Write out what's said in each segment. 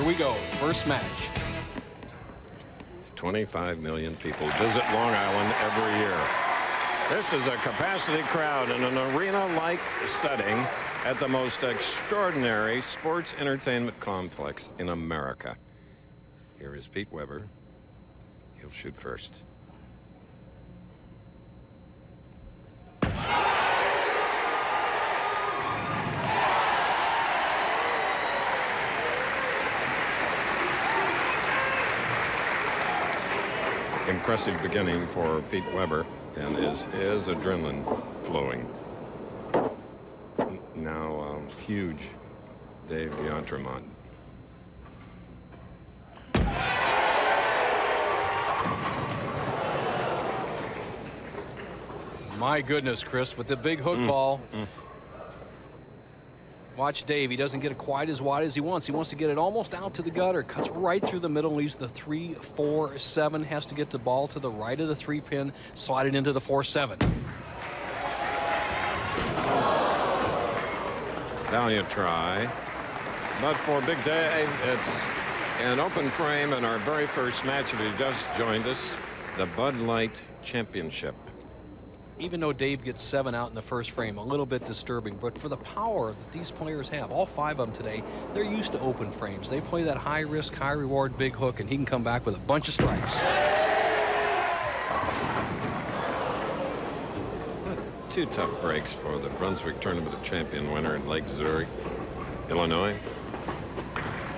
Here we go, first match. 25 million people visit Long Island every year. This is a capacity crowd in an arena-like setting at the most extraordinary sports entertainment complex in America. Here is Pete Weber. He'll shoot first. Impressive beginning for Pete Weber, and is adrenaline flowing. Now, huge Dave D'Entremont. My goodness, Chris, with the big hook ball. Watch Dave. He doesn't get it quite as wide as he wants. He wants to get it almost out to the gutter. Cuts right through the middle. Leaves the 3-4-7. Has to get the ball to the right of the 3-pin. Slide it into the 4-7. Valiant try. But for Big Dave, it's an open frame in our very first match. If he just joined us, the Bud Light Championship. Even though Dave gets 7 out in the first frame, a little bit disturbing, but for the power that these players have, all 5 of them today, they're used to open frames. They play that high risk, high reward, big hook, and he can come back with a bunch of strikes. 2 tough breaks for the Brunswick Tournament Champion winner in Lake Zurich, Illinois.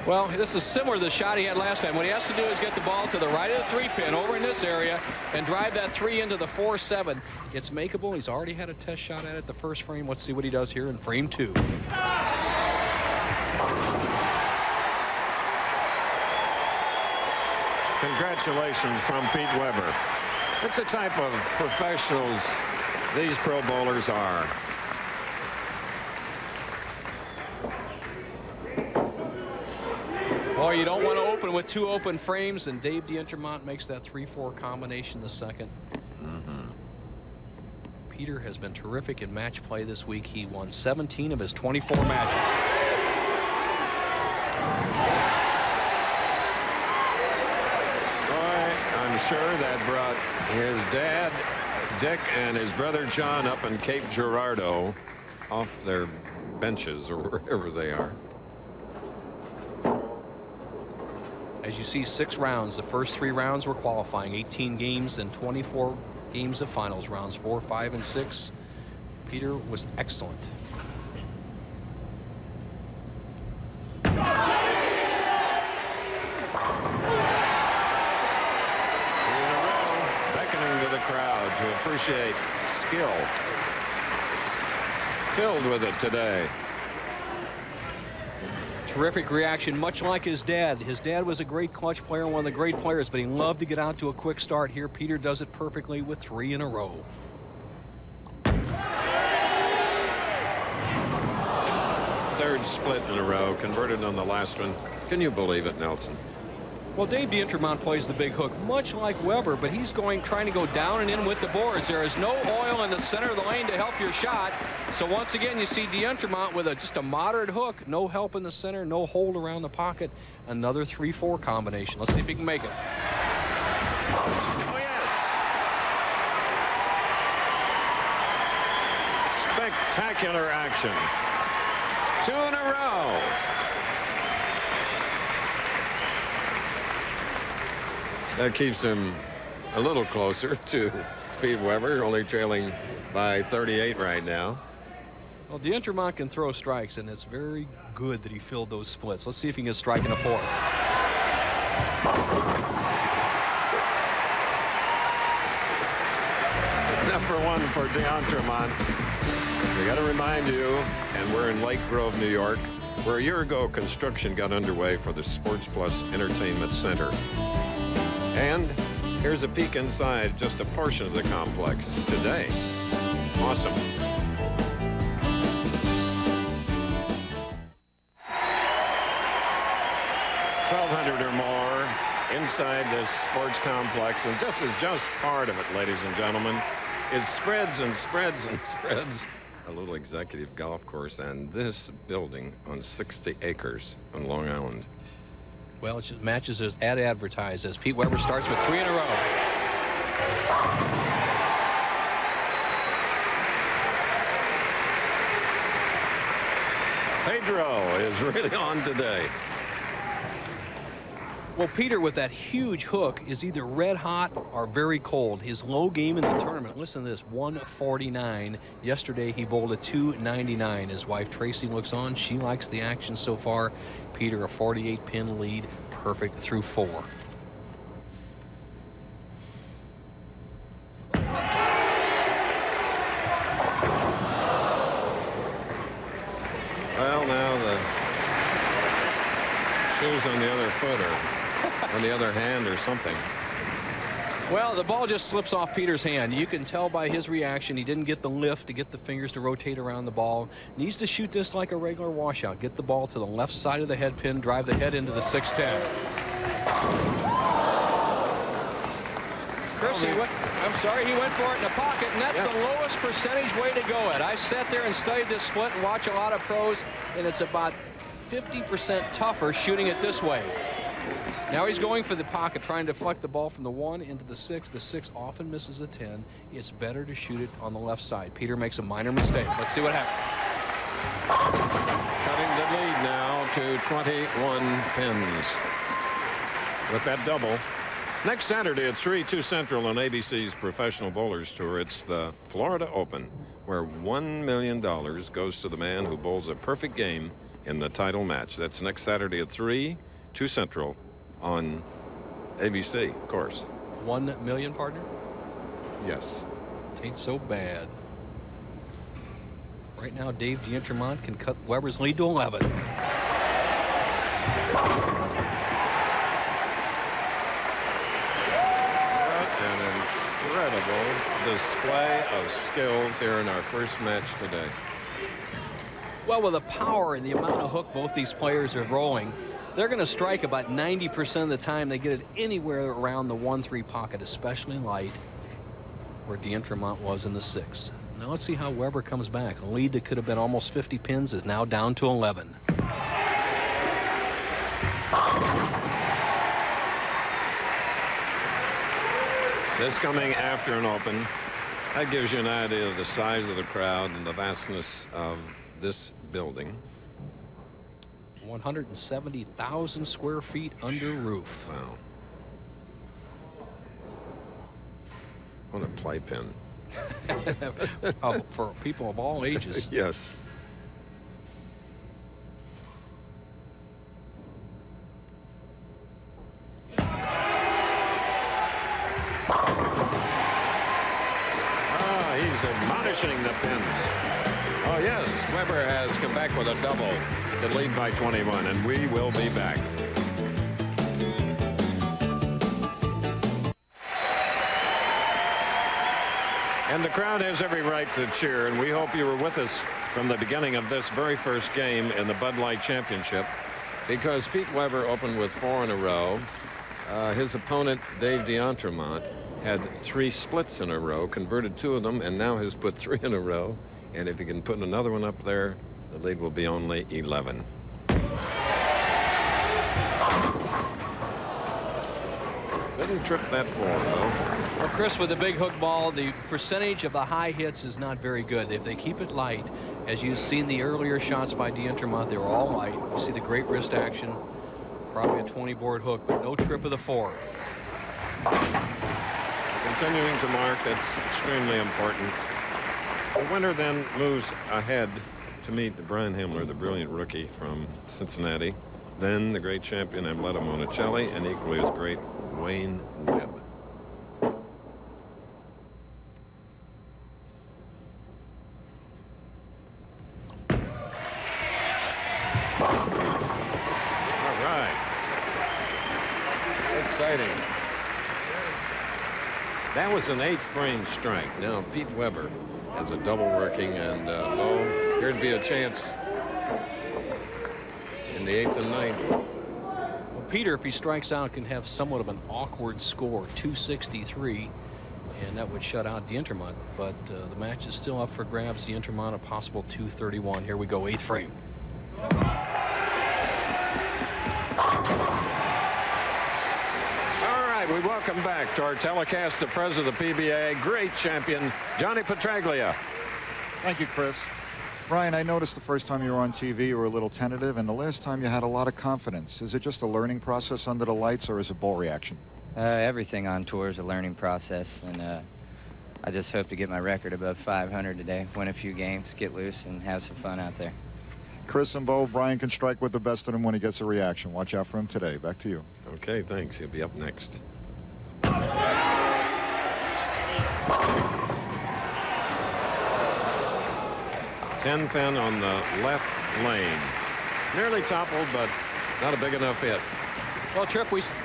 Well, this is similar to the shot he had last time. What he has to do is get the ball to the right of the 3-pin over in this area and drive that 3 into the 4-7. It's makeable. He's already had a test shot at it the first frame. Let's see what he does here in frame 2. Congratulations from Pete Weber. It's the type of professionals these pro bowlers are. Boy, you don't want to open with 2 open frames, and Dave D'Entremont makes that 3-4 combination the second. Peter has been terrific in match play this week. He won 17 of his 24 matches. Boy, I'm sure that brought his dad, Dick, and his brother John up in Cape Girardeau off their benches or wherever they are. As you see, 6 rounds. The first 3 rounds were qualifying, 18 games and 24 games of finals, rounds 4, 5, and 6. Peter was excellent. Beckoning to the crowd to appreciate skill. Filled with it today. Terrific reaction, much like his dad. His dad was a great clutch player, one of the great players, but he loved to get out to a quick start. Here, Peter does it perfectly with 3 in a row. Third split in a row, converted on the last one. Can you believe it, Nelson? Well, Dave D'Entremont plays the big hook, much like Weber, but he's trying to go down and in with the boards. There is no oil in the center of the lane to help your shot. So once again, you see D'Entremont with just a moderate hook, no help in the center, no hold around the pocket. Another 3-4 combination. Let's see if he can make it. Oh, yes. Spectacular action. 2 in a row. That keeps him a little closer to Pete Weber, only trailing by 38 right now. Well, D'Entremont can throw strikes, and it's very good that he filled those splits. Let's see if he can strike in a 4. Number 1 for D'Entremont. We got to remind you, and we're in Lake Grove, New York, where a year ago construction got underway for the Sports Plus Entertainment Center. And here's a peek inside just a portion of the complex today. Awesome. 1,200 or more inside this sports complex, and this is just part of it, ladies and gentlemen. It spreads and spreads and spreads. A little executive golf course and this building on 60 acres on Long Island. Well, it just matches as advertised as Pete Weber starts with 3 in a row. Pedro is really on today. Well, Peter, with that huge hook, is either red hot or very cold. His low game in the tournament, listen to this, 149. Yesterday, he bowled a 299. His wife, Tracy, looks on. She likes the action so far. Peter, a 48-pin lead, perfect through 4. Well, now the shoes on the other foot or on the other hand or something. Well, the ball just slips off Peter's hand. You can tell by his reaction he didn't get the lift to get the fingers to rotate around the ball. Needs to shoot this like a regular washout. Get the ball to the left side of the head pin, drive the head into the 610. Chris, I'm sorry, he went for it in the pocket, and that's the lowest percentage way to go at. I sat there and studied this split and watch a lot of pros, and it's about 50% tougher shooting it this way. Now he's going for the pocket, trying to deflect the ball from the 1 into the 6. The 6 often misses a 10. It's better to shoot it on the left side. Peter makes a minor mistake. Let's see what happens. Cutting the lead now to 21 pins with that double. Next Saturday at 3, 2 Central on ABC's Professional Bowlers Tour, it's the Florida Open, where $1 million goes to the man who bowls a perfect game in the title match. That's next Saturday at 3, 2 Central on ABC, of course. 1 million, partner? Yes. Tain't so bad. Right now, Dave D'Entremont can cut Weber's lead to 11. An incredible display of skills here in our first match today. Well, with the power and the amount of hook both these players are rolling, they're going to strike about 90% of the time. They get it anywhere around the 1-3 pocket, especially light, where D'Entremont was in the 6. Now let's see how Weber comes back. A lead that could have been almost 50 pins is now down to 11. This coming after an Open, that gives you an idea of the size of the crowd and the vastness of this building. 170,000 square feet under roof. Wow. What a playpen. For people of all ages. Yes. He's admonishing the pins. Oh, yes, Weber has come back with a double to lead by 21, and we will be back. And the crowd has every right to cheer, and we hope you were with us from the beginning of this very first game in the Bud Light Championship, because Pete Weber opened with 4 in a row. His opponent, Dave D'Entremont, had 3 splits in a row, converted 2 of them, and now has put 3 in a row. And if he can put another one up there, the lead will be only 11. Couldn't trip that forward, though. Well, Chris, with the big hook ball, the percentage of the high hits is not very good. If they keep it light, as you've seen the earlier shots by D'Entremont, they were all light. You see the great wrist action, probably a 20-board hook, but no trip of the 4. Continuing to mark, that's extremely important. The winner then moves ahead to meet Brian Himmler, the brilliant rookie from Cincinnati. Then the great champion Amleto Monicelli, and equally as great Wayne Webb. All right. Exciting. That was an 8th frame strike. Now Pete Weber has a double working, and here'd be a chance in the 8th and 9th. Well, Peter, if he strikes out, can have somewhat of an awkward score, 263, and that would shut out D'Entremont. But the match is still up for grabs. D'Entremont a possible 231. Here we go, 8th frame. right, we welcome back to our telecast the president of the PBA, great champion, Johnny Petraglia. Thank you, Chris. Brian, I noticed the first time you were on TV you were a little tentative, and the last time you had a lot of confidence. Is it just a learning process under the lights, or is it ball reaction? Everything on tour is a learning process, and I just hope to get my record above 500 today, win a few games, get loose, and have some fun out there. Chris and Bo, Brian can strike with the best of them when he gets a reaction. Watch out for him today. Back to you. Okay, thanks. He'll be up next. 10-pin on the left lane. Nearly toppled, but not a big enough hit. Well,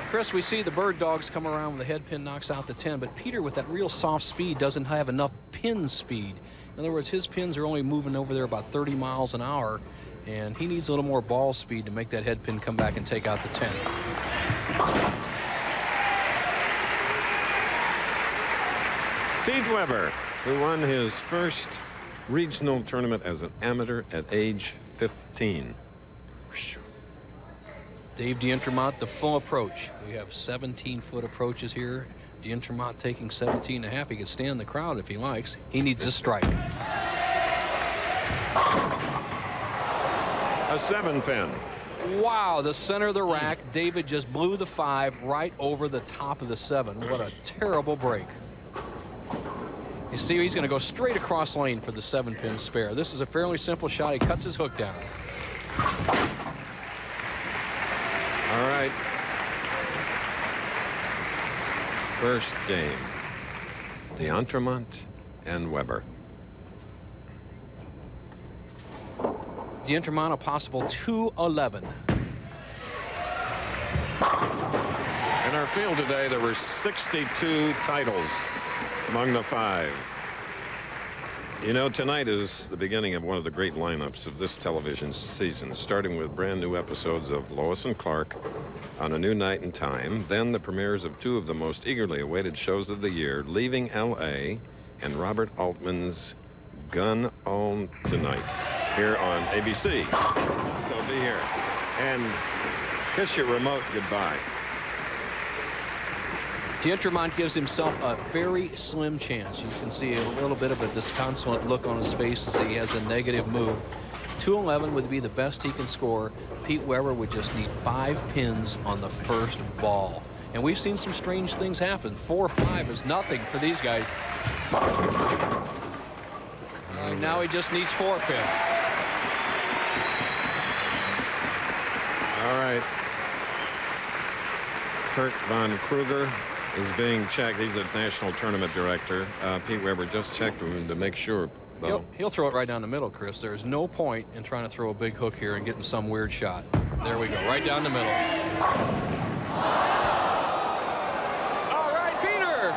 Chris, we see the bird dogs come around when the head pin knocks out the 10, but Peter, with that real soft speed, doesn't have enough pin speed. In other words, his pins are only moving over there about 30 miles an hour, and he needs a little more ball speed to make that head pin come back and take out the 10. Pete Weber, who won his first regional tournament as an amateur at age 15. Dave D'Entremont, the full approach. We have 17-foot approaches here. D'Entremont taking 17.5. He could stand in the crowd if he likes. He needs a strike. A 7-pin. Wow, the center of the rack. David just blew the 5 right over the top of the 7. What a terrible break. You see, he's going to go straight across lane for the 7-pin spare. This is a fairly simple shot. He cuts his hook down. All right. First game. D'Entremont and Weber. D'Entremont a possible 211. In our field today, there were 62 titles among the 5. You know, tonight is the beginning of one of the great lineups of this television season, starting with brand new episodes of Lois and Clark on a New Night and Time, then the premieres of 2 of the most eagerly awaited shows of the year, Leaving L.A. and Robert Altman's Gun On Tonight, here on ABC. So be here and kiss your remote goodbye. D'Entremont gives himself a very slim chance. You can see a little bit of a disconsolate look on his face as he has a negative move. 211 would be the best he can score. Pete Weber would just need 5 pins on the first ball. And we've seen some strange things happen. 4 or 5 is nothing for these guys. Now he just needs 4 pins. All right. Kurt Von Kruger is being checked. He's a national tournament director. Pete Weber just checked with him to make sure, though. He'll throw it right down the middle, Chris. There's no point in trying to throw a big hook here and getting some weird shot. There we go, right down the middle. All right, Peter.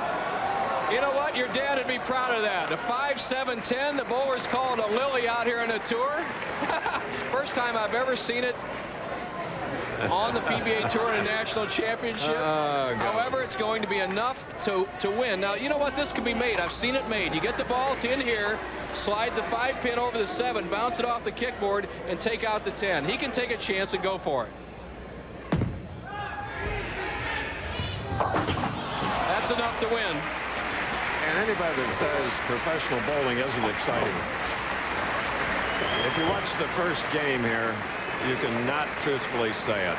You know what? Your dad would be proud of that. The 5-7-10, the bowlers call it a lily out here on the tour. First time I've ever seen it on the PBA Tour in a national championship. However, it's going to be enough to win. Now, you know what? This can be made. I've seen it made. You get the ball to in here, slide the 5-pin over the 7, bounce it off the kickboard, and take out the 10. He can take a chance and go for it. That's enough to win. And anybody that says professional bowling isn't exciting, if you watch the first game here, you cannot truthfully say it.